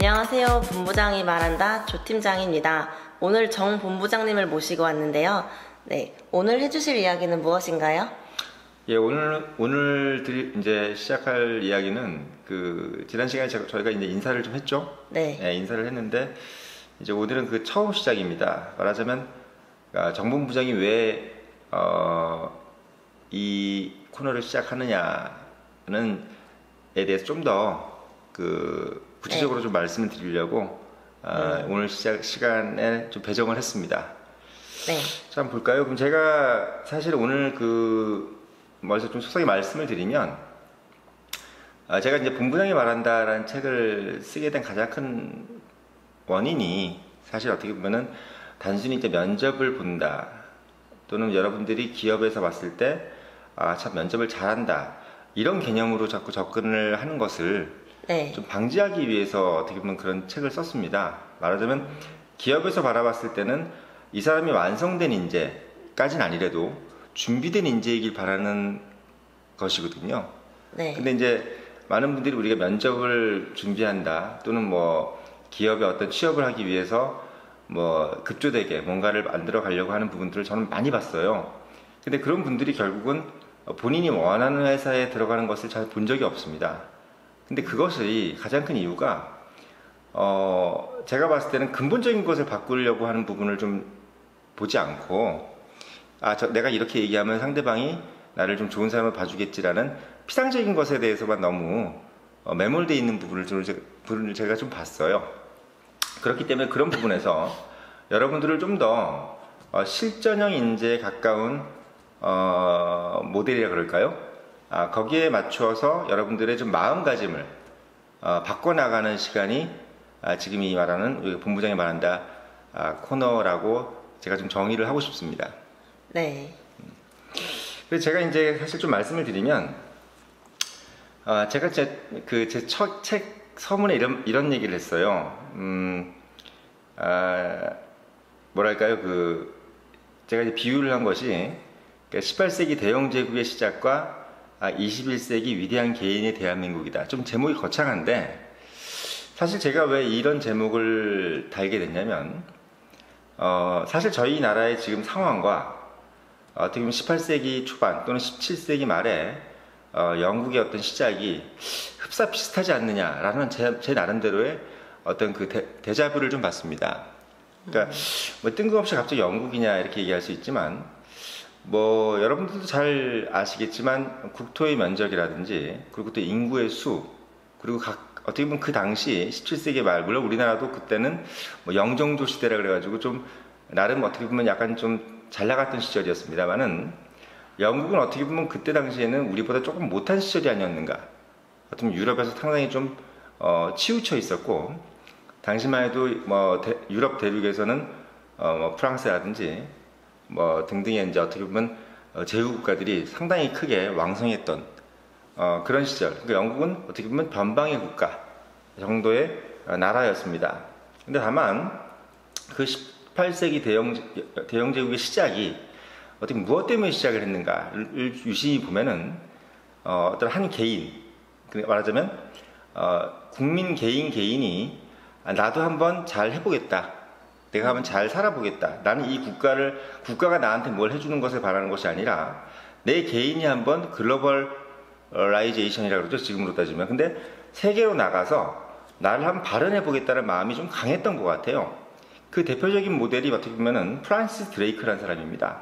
안녕하세요. 본부장이 말한다. 조팀장입니다. 오늘 정 본부장님을 모시고 왔는데요. 네, 오늘 해주실 이야기는 무엇인가요? 예, 오늘 이제 시작할 이야기는 지난 시간에 저희가 이제 인사를 좀 했죠. 네. 예, 인사를 했는데 이제 오늘은 처음 시작입니다. 말하자면 정 본부장이 왜 이 코너를 시작하느냐는 에 대해서 좀 더 구체적으로 좀 말씀을 드리려고 오늘 시간에 좀 배정을 했습니다. 네. 자, 한번 볼까요? 그럼 제가 사실 오늘 먼저 좀 소상히 말씀을 드리면, 제가 이제 본부장이 말한다라는 책을 쓰게 된 가장 큰 원인이 사실 어떻게 보면은 단순히 이제 면접을 본다, 또는 여러분들이 기업에서 봤을 때, 참 면접을 잘한다, 이런 개념으로 자꾸 접근을 하는 것을 좀 방지하기 위해서 어떻게 보면 그런 책을 썼습니다. 말하자면 기업에서 바라봤을 때는 이 사람이 완성된 인재까지는 아니래도 준비된 인재이길 바라는 것이거든요. 네. 근데 이제 많은 분들이 우리가 면접을 준비한다, 또는 뭐 기업에 어떤 취업을 하기 위해서 뭐 급조되게 뭔가를 만들어 가려고 하는 부분들을 저는 많이 봤어요. 근데 그런 분들이 결국은 본인이 원하는 회사에 들어가는 것을 잘 본 적이 없습니다. 근데 그것이 가장 큰 이유가 제가 봤을 때는 근본적인 것을 바꾸려고 하는 부분을 좀 보지 않고, 내가 이렇게 얘기하면 상대방이 나를 좀 좋은 사람으로 봐주겠지라는 피상적인 것에 대해서만 너무 매몰되어 있는 부분을 제가 좀 봤어요. 그렇기 때문에 그런 부분에서 여러분들을 좀 더 실전형 인재에 가까운 모델이라 그럴까요? 거기에 맞추어서 여러분들의 좀 마음가짐을 바꿔나가는 시간이 지금 이 말하는 우리 본부장이 말한다 코너라고 제가 좀 정의를 하고 싶습니다. 네. 그래서 제가 이제 사실 좀 말씀을 드리면, 제가 제 첫 책 서문에 이런 얘기를 했어요. 뭐랄까요, 제가 이제 비유를 한 것이 18세기 대영제국의 시작과 21세기 위대한 개인의 대한민국이다. 좀 제목이 거창한데, 사실 제가 왜 이런 제목을 달게 됐냐면, 사실 저희 나라의 지금 상황과 어떻게 보면 18세기 초반 또는 17세기 말에 영국의 어떤 시작이 흡사 비슷하지 않느냐라는 제 나름대로의 어떤 데자뷰를 좀 받습니다. 그러니까 뭐 뜬금없이 갑자기 영국이냐 이렇게 얘기할 수 있지만, 뭐 여러분들도 잘 아시겠지만 국토의 면적이라든지, 그리고 또 인구의 수, 그리고 어떻게 보면 그 당시 17세기 말, 물론 우리나라도 그때는 뭐 영정조 시대라 그래가지고 좀 나름 어떻게 보면 약간 좀 잘 나갔던 시절이었습니다만은, 영국은 어떻게 보면 그때 당시에는 우리보다 조금 못한 시절이 아니었는가. 어떻게 보면 유럽에서 상당히 좀 치우쳐 있었고, 당시만 해도 뭐 유럽 대륙에서는 뭐 프랑스라든지 뭐 등등의 이제 어떻게 보면 제후국가들이 상당히 크게 왕성했던 그런 시절. 그러니까 영국은 어떻게 보면 변방의 국가 정도의 나라였습니다. 근데 다만 18세기 대영제국의 시작이 어떻게 무엇 때문에 시작을 했는가를 유심히 보면은 어떤 한 개인, 말하자면 국민 개인이 나도 한번 잘 해보겠다, 내가 한번 잘 살아보겠다, 나는 이 국가가 나한테 뭘 해주는 것을 바라는 것이 아니라 내 개인이 한번 글로벌라이제이션이라고 그러죠, 지금으로 따지면. 근데 세계로 나가서 나를 한번 발현해보겠다는 마음이 좀 강했던 것 같아요. 그 대표적인 모델이 어떻게 보면은 프란시스 드레이크라는 사람입니다.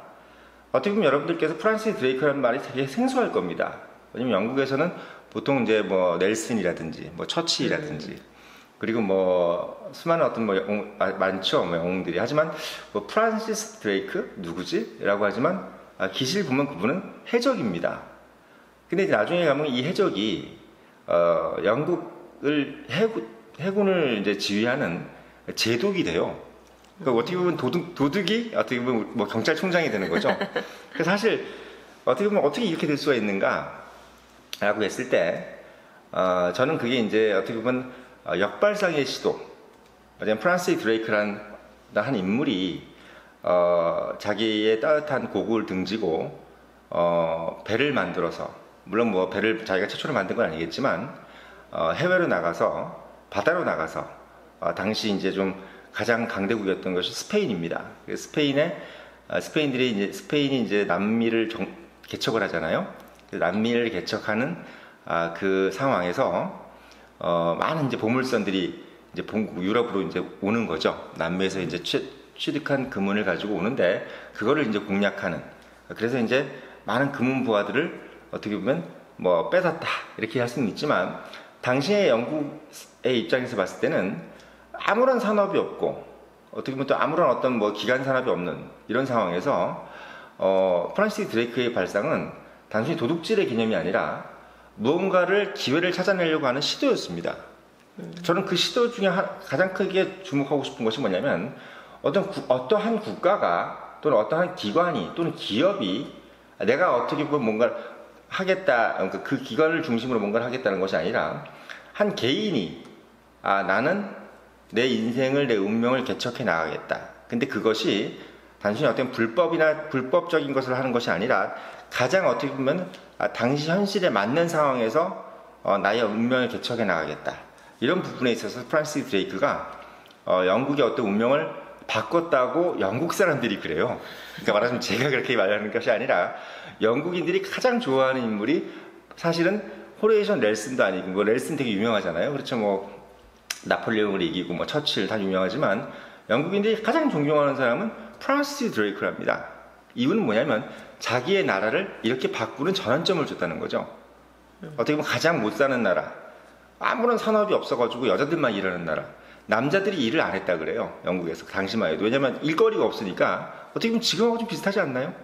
어떻게 보면 여러분들께서 프란시스 드레이크라는 말이 되게 생소할 겁니다. 왜냐면 영국에서는 보통 이제 뭐 넬슨이라든지 뭐 처칠이라든지 그리고 뭐 수많은 어떤 많죠, 뭐 영웅들이. 하지만 뭐 프란시스 드레이크 누구지? 라고 하지만 기실 보면 그분은 해적입니다. 근데 이제 나중에 가면 이 해적이 영국을 해군을 이제 지휘하는 제독이 돼요. 그러니까 어떻게 보면 도둑이 어떻게 보면 뭐 경찰총장이 되는 거죠. 그래서 사실 어떻게 보면 어떻게 이렇게 될 수가 있는가라고 했을 때, 저는 그게 이제 어떻게 보면 역발상의 시도. 왜냐면 프란시스 드레이크라는 한 인물이 자기의 따뜻한 고국을 등지고 배를 만들어서, 물론 뭐 배를 자기가 최초로 만든 건 아니겠지만 해외로 나가서, 바다로 나가서 당시 이제 좀 가장 강대국이었던 것이 스페인입니다. 스페인이 이제 남미를 개척을 하잖아요. 남미를 개척하는 그 상황에서 많은 이제 보물선들이 이제 본국 유럽으로 이제 오는 거죠. 남미에서 이제 취득한 금은을 가지고 오는데 그거를 이제 공략하는. 그래서 이제 많은 금은 부하들을 어떻게 보면 뭐 뺏었다 이렇게 할 수는 있지만 당시의 영국의 입장에서 봤을 때는 아무런 산업이 없고 어떻게 보면 또 아무런 어떤 뭐 기간 산업이 없는 이런 상황에서 프란시스 드레이크의 발상은 단순히 도둑질의 개념이 아니라 무언가를 기회를 찾아내려고 하는 시도였습니다. 저는 그 시도 중에 가장 크게 주목하고 싶은 것이 뭐냐면 어떠한 국가가 또는 어떠한 기관이 또는 기업이 내가 어떻게 보면 뭔가를 하겠다, 그러니까 그 기관을 중심으로 뭔가를 하겠다는 것이 아니라 한 개인이 나는 내 인생을, 내 운명을 개척해 나가겠다. 근데 그것이 단순히 어떤 불법적인 것을 하는 것이 아니라 가장 어떻게 보면 당시 현실에 맞는 상황에서 나의 운명을 개척해 나가겠다. 이런 부분에 있어서 프란시스 드레이크가 영국의 어떤 운명을 바꿨다고 영국 사람들이 그래요. 그러니까 말하자면 제가 그렇게 말하는 것이 아니라 영국인들이 가장 좋아하는 인물이 사실은 호레이션 넬슨도 아니고 뭐 넬슨 되게 유명하잖아요. 그렇죠. 뭐 나폴레옹을 이기고 뭐 처칠 다 유명하지만 영국인들이 가장 존경하는 사람은 프란시스 드레이크랍니다. 이유는 뭐냐면 자기의 나라를 이렇게 바꾸는 전환점을 줬다는 거죠. 어떻게 보면 가장 못 사는 나라, 아무런 산업이 없어가지고 여자들만 일하는 나라, 남자들이 일을 안 했다 그래요. 영국에서 당시만 해도. 왜냐면 일거리가 없으니까 어떻게 보면 지금하고 좀 비슷하지 않나요?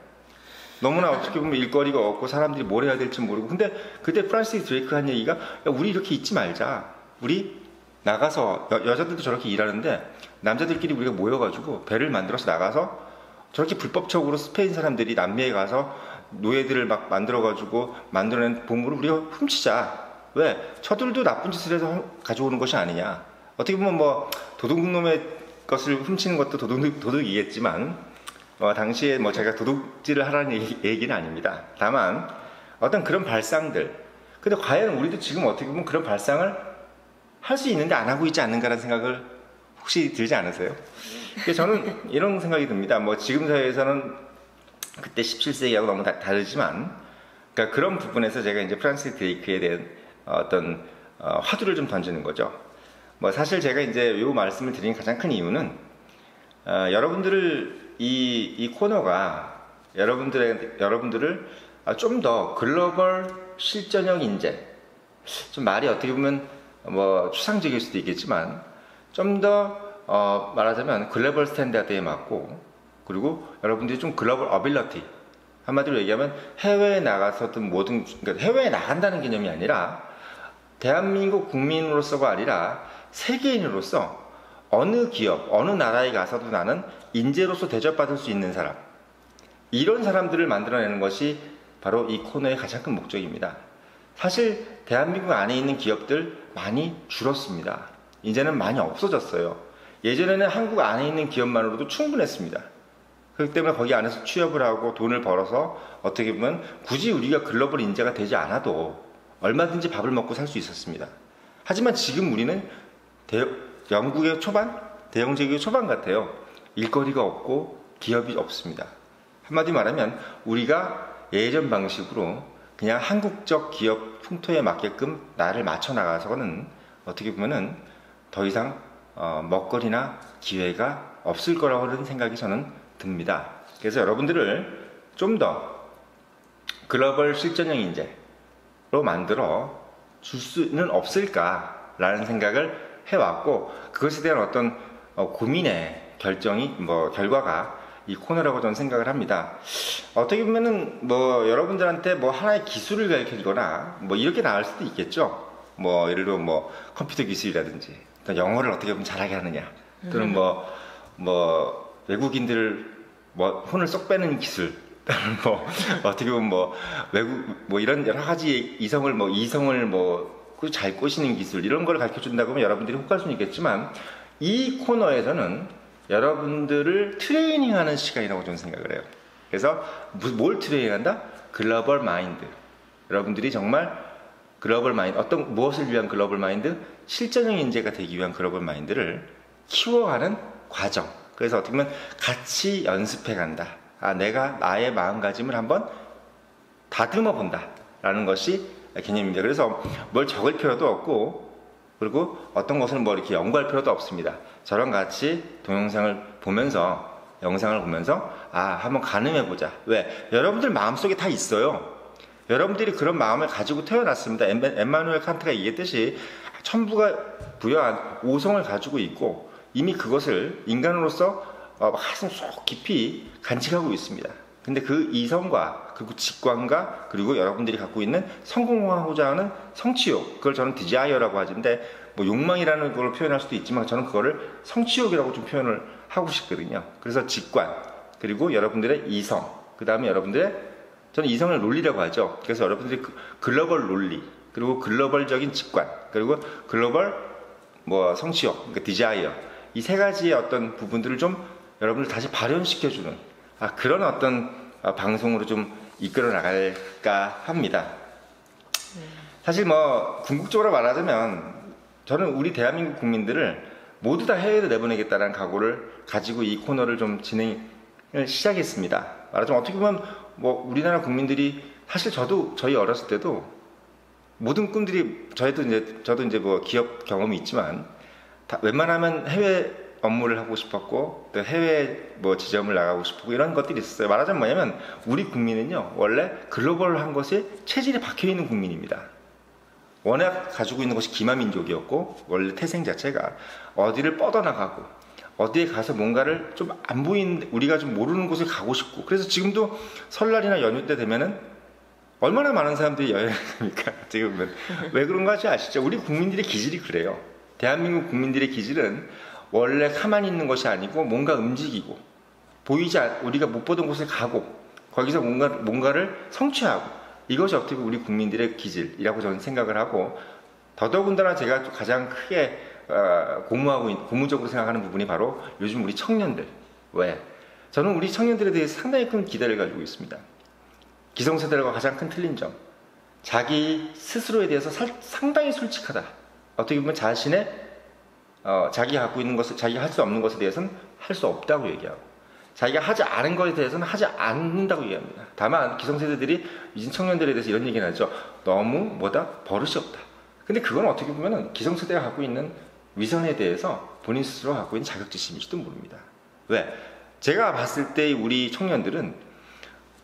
너무나 어떻게 보면 일거리가 없고 사람들이 뭘 해야 될지 모르고. 근데 그때 프란시스 드레이크 한 얘기가 야, 우리 이렇게 있지 말자. 우리 나가서 여자들도 저렇게 일하는데 남자들끼리 우리가 모여가지고 배를 만들어서 나가서 저렇게 불법적으로 스페인 사람들이 남미에 가서 노예들을 막 만들어가지고 만들어낸 보물을 우리가 훔치자. 왜? 저들도 나쁜 짓을 해서 가져오는 것이 아니냐. 어떻게 보면 뭐 도둑놈의 것을 훔치는 것도 도둑이겠지만 당시에 뭐 제가 도둑질을 하라는 얘기는 아닙니다. 다만 어떤 그런 발상들. 근데 과연 우리도 지금 어떻게 보면 그런 발상을 할 수 있는데 안 하고 있지 않는가라는 생각을 혹시 들지 않으세요? 저는 이런 생각이 듭니다. 뭐 지금 사회에서는 그때 17세기하고 너무 다르지만 그러니까 그런 부분에서 제가 이제 프란시스 드레이크에 대한 어떤 화두를 좀 던지는 거죠. 뭐 사실 제가 이제 이 말씀을 드린 가장 큰 이유는 여러분들을 이 코너가 여러분들을 좀 더 글로벌 실전형 인재, 좀 말이 어떻게 보면 뭐 추상적일 수도 있겠지만 좀 더 말하자면 글로벌 스탠다드에 맞고 그리고 여러분들이 좀 글로벌 어빌러티, 한마디로 얘기하면 해외에 나가서든 뭐든, 그러니까 해외에 나간다는 개념이 아니라 대한민국 국민으로서가 아니라 세계인으로서 어느 기업, 어느 나라에 가서도 나는 인재로서 대접받을 수 있는 사람, 이런 사람들을 만들어내는 것이 바로 이 코너의 가장 큰 목적입니다. 사실 대한민국 안에 있는 기업들 많이 줄었습니다. 이제는 많이 없어졌어요. 예전에는 한국 안에 있는 기업만으로도 충분했습니다. 그렇기 때문에 거기 안에서 취업을 하고 돈을 벌어서 어떻게 보면 굳이 우리가 글로벌 인재가 되지 않아도 얼마든지 밥을 먹고 살 수 있었습니다. 하지만 지금 우리는 영국의 초반, 대영제국의 초반 같아요. 일거리가 없고 기업이 없습니다. 한마디 말하면 우리가 예전 방식으로 그냥 한국적 기업 풍토에 맞게끔 나를 맞춰 나가서는 어떻게 보면은 더 이상 먹거리나 기회가 없을 거라는 생각이 저는 듭니다. 그래서 여러분들을 좀 더 글로벌 실전형 인재로 만들어 줄 수는 없을까라는 생각을 해왔고, 그것에 대한 어떤 고민의 결과가 이 코너라고 저는 생각을 합니다. 어떻게 보면은 뭐 여러분들한테 뭐 하나의 기술을 가르쳐 주거나 뭐 이렇게 나올 수도 있겠죠. 뭐 예를 들어 뭐 컴퓨터 기술이라든지 또 영어를 어떻게 보면 잘하게 하느냐, 또는 뭐 외국인들을 뭐 혼을 쏙 빼는 기술, 뭐 어떻게 보면 뭐 외국 이런 여러 가지 이성을 잘 꼬시는 기술, 이런 걸 가르쳐 준다고 하면 여러분들이 혹할 수는 있겠지만 이 코너에서는 여러분들을 트레이닝하는 시간이라고 저는 생각을 해요. 그래서 뭘 트레이닝한다? 글로벌 마인드. 여러분들이 정말 글로벌 마인드, 어떤 무엇을 위한 글로벌 마인드, 실전형 인재가 되기 위한 글로벌 마인드를 키워가는 과정. 그래서 어떻게 보면 같이 연습해 간다. 내가 나의 마음가짐을 한번 다듬어 본다 라는 것이 개념입니다. 그래서 뭘 적을 필요도 없고, 그리고 어떤 것을 뭐 이렇게 연구할 필요도 없습니다. 저랑 같이 동영상을 보면서, 영상을 보면서 한번 가늠해 보자. 왜? 여러분들 마음속에 다 있어요. 여러분들이 그런 마음을 가지고 태어났습니다. 엠마누엘 칸트가 얘기했듯이 천부가 부여한 오성을 가지고 있고, 이미 그것을 인간으로서 가슴 속 깊이 간직하고 있습니다. 근데 그 이성과, 그리고 직관과, 그리고 여러분들이 갖고 있는 성공하고자 하는 성취욕, 그걸 저는 디자이어라고 하는데, 뭐 욕망이라는 걸 표현할 수도 있지만 저는 그거를 성취욕이라고 좀 표현을 하고 싶거든요. 그래서 직관, 그리고 여러분들의 이성, 그 다음에 여러분들의, 저는 이성을 논리라고 하죠. 그래서 여러분들이 글로벌 논리, 그리고 글로벌적인 직관, 그리고 글로벌 성취욕, 그러니까 디자이어, 이 세 가지의 어떤 부분들을 좀 여러분들 다시 발현시켜주는 그런 어떤 방송으로 좀 이끌어 나갈까 합니다. 사실 궁극적으로 말하자면 저는 우리 대한민국 국민들을 모두 다 해외로 내보내겠다는 각오를 가지고 이 코너를 좀 진행을 시작했습니다. 말하자면 어떻게 보면 우리나라 국민들이, 사실 저희 어렸을 때도 모든 꿈들이, 저도 이제 기업 경험이 있지만 웬만하면 해외 업무를 하고 싶었고, 또 해외 지점을 나가고 싶고, 이런 것들이 있었어요. 말하자면 뭐냐면, 우리 국민은요, 원래 글로벌한 것에 체질이 박혀있는 국민입니다. 워낙 가지고 있는 것이 기마민족이었고, 원래 태생 자체가 어디를 뻗어나가고, 어디에 가서 뭔가를 좀 안 보이는, 우리가 좀 모르는 곳에 가고 싶고, 그래서 지금도 설날이나 연휴 때 되면은 얼마나 많은 사람들이 여행을 갑니까? 지금 왜 그런 거 아시죠? 우리 국민들의 기질이 그래요. 대한민국 국민들의 기질은 원래 가만히 있는 것이 아니고 뭔가 움직이고, 우리가 못 보던 곳에 가고, 거기서 뭔가를 성취하고, 이것이 어떻게 우리 국민들의 기질이라고 저는 생각을 하고, 더더군다나 제가 가장 크게 고무적으로 생각하는 부분이 바로 요즘 우리 청년들. 왜? 저는 우리 청년들에 대해서 상당히 큰 기대를 가지고 있습니다. 기성세대들과 가장 큰 틀린 점, 자기 스스로에 대해서 상당히 솔직하다. 어떻게 보면 자기가 갖고 있는 것을, 자기가 할 수 없는 것에 대해서는 할 수 없다고 얘기하고, 자기가 하지 않은 것에 대해서는 하지 않는다고 얘기합니다. 다만 기성세대들이 이진 청년들에 대해서 이런 얘기는 하죠. 너무 버릇이 없다. 근데 그건 어떻게 보면 기성세대가 갖고 있는 위선에 대해서 본인 스스로 갖고 있는 자격지심일지도 모릅니다. 왜? 제가 봤을 때 우리 청년들은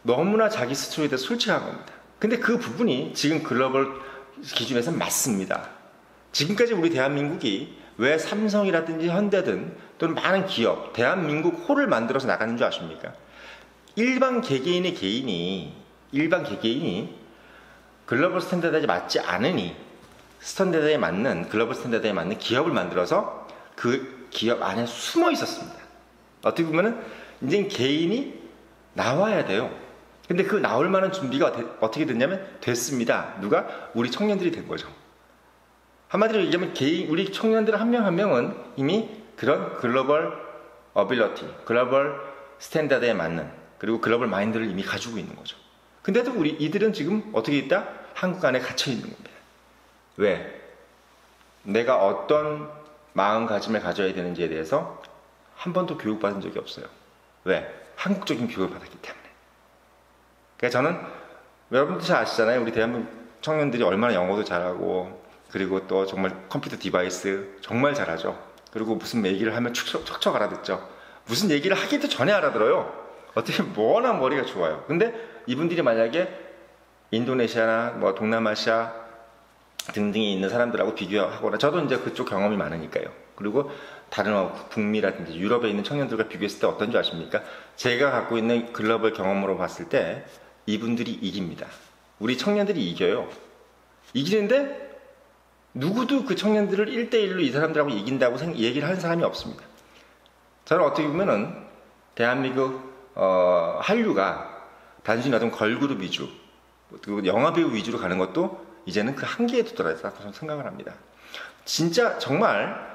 너무나 자기 스스로에 대해서 솔직한 겁니다. 근데 그 부분이 지금 글로벌 기준에서는 맞습니다. 지금까지 우리 대한민국이 왜 삼성이라든지 현대든 또는 많은 기업, 대한민국 호를 만들어서 나가는 줄 아십니까? 일반 개개인이 글로벌 스탠다드에 맞지 않으니, 글로벌 스탠다드에 맞는 기업을 만들어서 그 기업 안에 숨어 있었습니다. 어떻게 보면은 이제 개인이 나와야 돼요. 근데 그 나올 만한 준비가 어떻게 됐냐면 됐습니다. 누가? 우리 청년들이 된 거죠. 한마디로 얘기하면 우리 청년들 한 명 한 명은 이미 그런 글로벌 어빌러티, 글로벌 스탠다드에 맞는, 그리고 글로벌 마인드를 이미 가지고 있는 거죠. 근데도 이들은 지금 어떻게 있다? 한국 안에 갇혀 있는 겁니다. 왜? 내가 어떤 마음가짐을 가져야 되는지에 대해서 한 번도 교육받은 적이 없어요. 왜? 한국적인 교육을 받았기 때문에. 그러니까 저는, 여러분들 잘 아시잖아요. 우리 대한민국 청년들이 얼마나 영어도 잘하고, 그리고 또 정말 컴퓨터 디바이스 정말 잘하죠. 그리고 무슨 얘기를 하면 척척 알아듣죠. 무슨 얘기를 하기도 전에 알아들어요. 어떻게 워낙 머리가 좋아요. 근데 이분들이 만약에 인도네시아나 동남아시아 등등에 있는 사람들하고 비교하거나, 저도 이제 그쪽 경험이 많으니까요. 그리고 다른 북미라든지 유럽에 있는 청년들과 비교했을 때 어떤 줄 아십니까? 제가 갖고 있는 글로벌 경험으로 봤을 때 이분들이 이깁니다. 우리 청년들이 이겨요. 이기는데 누구도 그 청년들을 1대1로 이 사람들하고 이긴다고 얘기를 하는 사람이 없습니다. 저는 어떻게 보면은 대한민국 한류가 단순히 어떤 걸그룹 위주, 그리고 영화배우 위주로 가는 것도 이제는 그 한계에 도달했다고 저는 생각을 합니다. 진짜 정말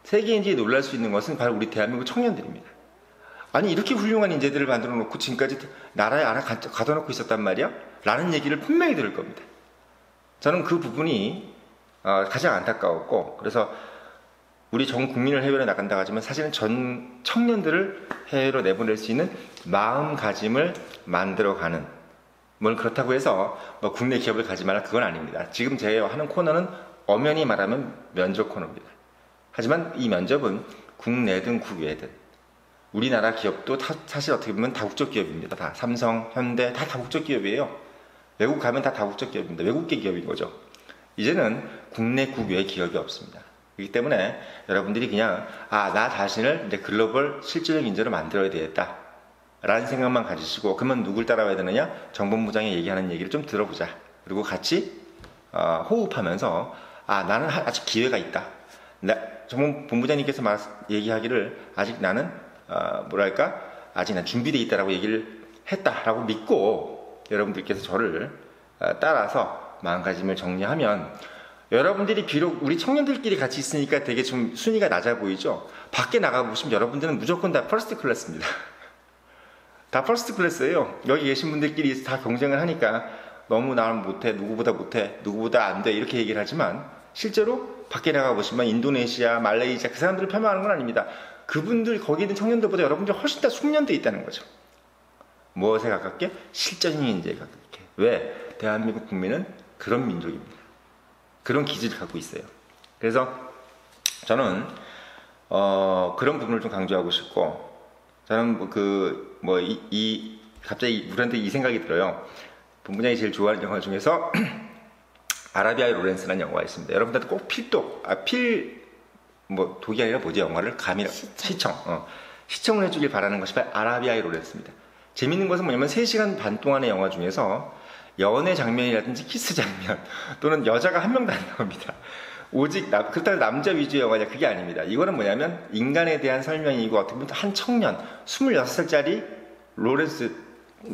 세계인지에 놀랄 수 있는 것은 바로 우리 대한민국 청년들입니다. 아니, 이렇게 훌륭한 인재들을 만들어 놓고 지금까지 나라에 안에 가둬놓고 있었단 말이야? 라는 얘기를 분명히 들을 겁니다. 저는 그 부분이 가장 안타까웠고, 그래서 우리 전 국민을 해외로 나간다 하지만 사실은 전 청년들을 해외로 내보낼 수 있는 마음가짐을 만들어가는, 뭘 그렇다고 해서 뭐 국내 기업을 가지 마라, 그건 아닙니다. 지금 제가 하는 코너는 엄연히 말하면 면접 코너입니다. 하지만 이 면접은 국내든 국외든 우리나라 기업도 사실 어떻게 보면 다국적 기업입니다. 다 삼성, 현대 다 다국적 기업이에요. 외국 가면 다 다국적 기업입니다. 외국계 기업인 거죠. 이제는 국내 국외 기업이 없습니다. 그렇기 때문에 여러분들이 그냥 나 자신을 이제 글로벌 실질적 인재로 만들어야 되겠다 라는 생각만 가지시고, 그러면 누굴 따라와야 되느냐? 정본부장이 얘기하는 얘기를 좀 들어보자. 그리고 같이 호흡하면서 나는 아직 기회가 있다. 정본부장님께서 얘기하기를 아직 나는 아직 난 준비되어 있다라고 얘기를 했다라고 믿고 여러분들께서 저를 따라서 마음가짐을 정리하면, 여러분들이 비록 우리 청년들끼리 같이 있으니까 되게 좀 순위가 낮아 보이죠? 밖에 나가보시면 여러분들은 무조건 다 퍼스트 클래스입니다. 다 퍼스트 클래스예요. 여기 계신 분들끼리 다 경쟁을 하니까 너무 나는 못해, 누구보다 안 돼, 이렇게 얘기를 하지만 실제로 밖에 나가보시면 인도네시아, 말레이시아, 그 사람들을 폄하하는 건 아닙니다. 그분들, 거기 있는 청년들보다 여러분들 훨씬 더 숙련되어 있다는 거죠. 무엇에 가깝게? 실전인 인재에 가깝게. 왜? 대한민국 국민은 그런 민족입니다. 그런 기질을 갖고 있어요. 그래서 저는 그런 부분을 좀 강조하고 싶고, 저는 갑자기 우리한테 이 생각이 들어요. 본부장이 제일 좋아하는 영화 중에서 아라비아의 로렌스라는 영화가 있습니다. 여러분들도 꼭 독이 아니라 뭐지, 영화를 시청을 해주길 바라는 것이 바로 아라비아의 로렌스입니다. 재밌는 것은 뭐냐면 3시간 반 동안의 영화 중에서 연애 장면이라든지 키스 장면 또는 여자가 한 명도 안 나옵니다. 오직 그렇다고 남자 위주의 영화냐, 그게 아닙니다. 이거는 뭐냐면 인간에 대한 설명이고, 어떻게 보면 한 청년 26살짜리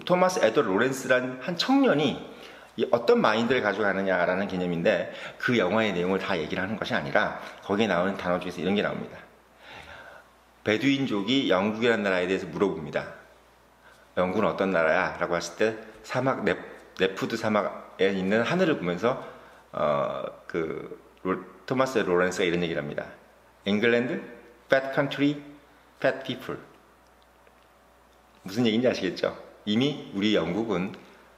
토마스 에드워드 로렌스라는 한 청년이 어떤 마인드를 가져가느냐라는 개념인데, 그 영화의 내용을 다 얘기를 하는 것이 아니라 거기에 나오는 단어 중에서 이런 게 나옵니다. 베두인족이 영국이라는 나라에 대해서 물어봅니다. 영국은 어떤 나라야? 라고 했을 때 네푸드 사막에 있는 하늘을 보면서 토마스 로렌스가 이런 얘기를 합니다. England, fat country, fat people. 무슨 얘기인지 아시겠죠? 이미 우리 영국은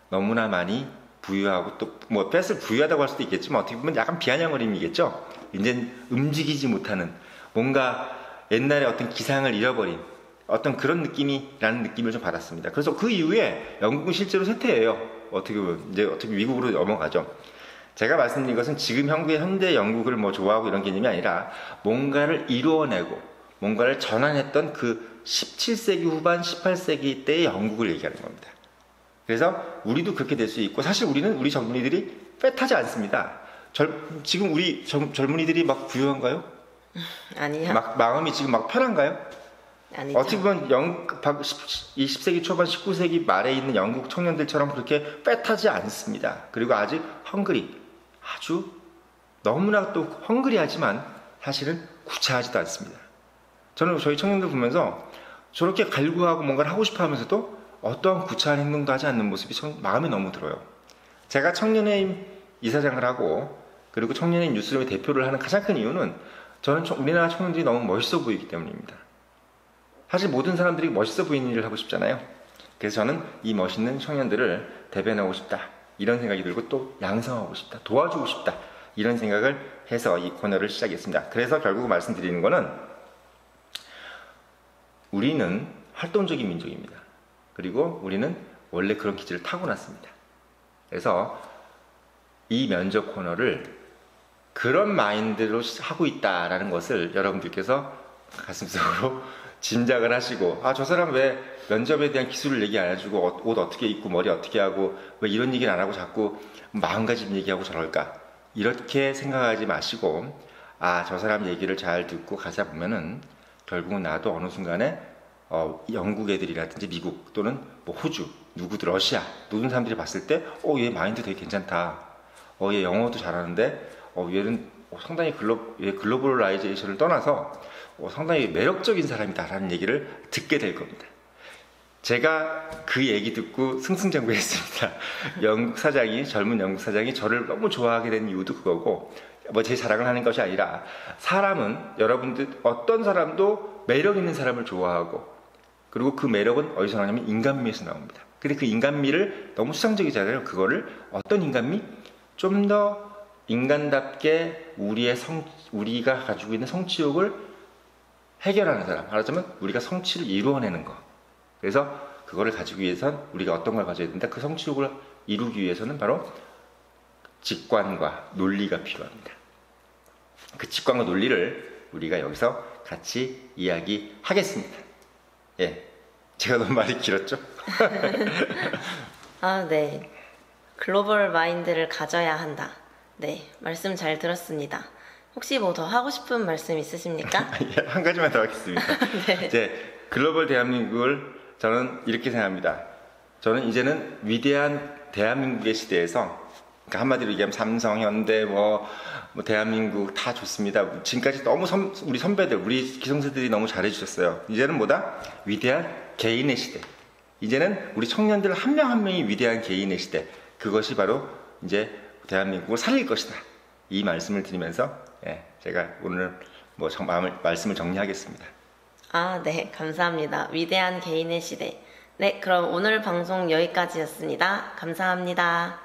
너무나 많이 부유하고, 또 fat을 부유하다고 할 수도 있겠지만 어떻게 보면 약간 비아냥어림이겠죠? 이제는 움직이지 못하는, 뭔가 옛날에 어떤 기상을 잃어버린 어떤 그런 느낌이라는 느낌을 좀 받았습니다. 그래서 그 이후에 영국은 실제로 쇠퇴해요. 어떻게 보면 어떻게 미국으로 넘어가죠. 제가 말씀드린 것은 지금 현대 영국을 좋아하고 이런 개념이 아니라 뭔가를 이루어내고 뭔가를 전환했던 그 17세기 후반 18세기 때의 영국을 얘기하는 겁니다. 그래서 우리도 그렇게 될 수 있고, 사실 우리 젊은이들이 패하지 않습니다. 지금 우리 젊은이들이 막 부유한가요? 아니요. 마음이 지금 막 편한가요? 아니죠. 어떻게 보면 20세기 초반 19세기 말에 있는 영국 청년들처럼 그렇게 패하지 않습니다. 그리고 아직 아주 너무나 또 헝그리하지만 사실은 구차하지도 않습니다. 저는 저희 청년들 보면서 저렇게 갈구하고 뭔가를 하고 싶어 하면서도 어떠한 구차한 행동도 하지 않는 모습이 마음에 너무 들어요. 제가 청년회임 이사장을 하고, 그리고 청년회임 뉴스룸의 대표를 하는 가장 큰 이유는 저는 우리나라 청년들이 너무 멋있어 보이기 때문입니다. 사실 모든 사람들이 멋있어 보이는 일을 하고 싶잖아요. 그래서 저는 이 멋있는 청년들을 대변하고 싶다, 이런 생각이 들고, 또 양성하고 싶다, 도와주고 싶다, 이런 생각을 해서 이 코너를 시작했습니다. 그래서 결국 말씀드리는 거는, 우리는 활동적인 민족입니다. 그리고 우리는 원래 그런 기질을 타고났습니다. 그래서 이 면접 코너를 그런 마인드로 하고 있다라는 것을 여러분들께서 가슴속으로 짐작을 하시고, 저 사람 왜 면접에 대한 기술을 얘기 안 해주고 옷 어떻게 입고 머리 어떻게 하고 왜 이런 얘기를 안 하고 자꾸 마음가짐 얘기하고 저럴까, 이렇게 생각하지 마시고, 저 사람 얘기를 잘 듣고 가다 보면은 결국은 나도 어느 순간에 영국 애들이라든지 미국 또는 호주, 누구들 러시아, 모든 사람들이 봤을 때 얘 마인드 되게 괜찮다, 얘 영어도 잘하는데 얘는 상당히 글로벌라이제이션을 떠나서 상당히 매력적인 사람이다 라는 얘기를 듣게 될 겁니다. 제가 그 얘기 듣고 승승장구했습니다. 영국 사장이, 젊은 영국 사장이 저를 너무 좋아하게 된 이유도 그거고, 뭐 제 자랑을 하는 것이 아니라, 사람은, 여러분들, 어떤 사람도 매력 있는 사람을 좋아하고, 그리고 그 매력은 어디서 나오냐면 인간미에서 나옵니다. 근데 그 인간미를 너무 수상적이잖아요. 그거를 어떤 인간미? 좀 더 인간답게 우리가 가지고 있는 성취욕을 해결하는 사람. 말하자면 우리가 성취를 이루어내는 거. 그래서 그거를 가지기 위해선 우리가 어떤 걸 가져야 된다? 그 성취욕을 이루기 위해서는 바로 직관과 논리가 필요합니다. 그 직관과 논리를 우리가 여기서 같이 이야기하겠습니다. 예, 제가 너무 말이 길었죠? 아, 네. 글로벌 마인드를 가져야 한다. 네, 말씀 잘 들었습니다. 혹시 뭐 더 하고 싶은 말씀 있으십니까? 예, 한 가지만 더 하겠습니다. 네. 이제 글로벌 대한민국을 저는 이렇게 생각합니다. 저는 이제는 위대한 대한민국의 시대에서, 그러니까 한마디로 얘기하면 삼성, 현대, 뭐 대한민국 다 좋습니다. 지금까지 너무 우리 선배들, 우리 기성세들이 너무 잘해주셨어요. 이제는 뭐다? 위대한 개인의 시대. 이제는 우리 청년들 한 명 한 명이 위대한 개인의 시대. 그것이 바로 이제 대한민국을 살릴 것이다. 이 말씀을 드리면서 제가 오늘 말씀을 정리하겠습니다. 아, 네. 감사합니다. 위대한 개인의 시대. 네, 그럼 오늘 방송 여기까지였습니다. 감사합니다.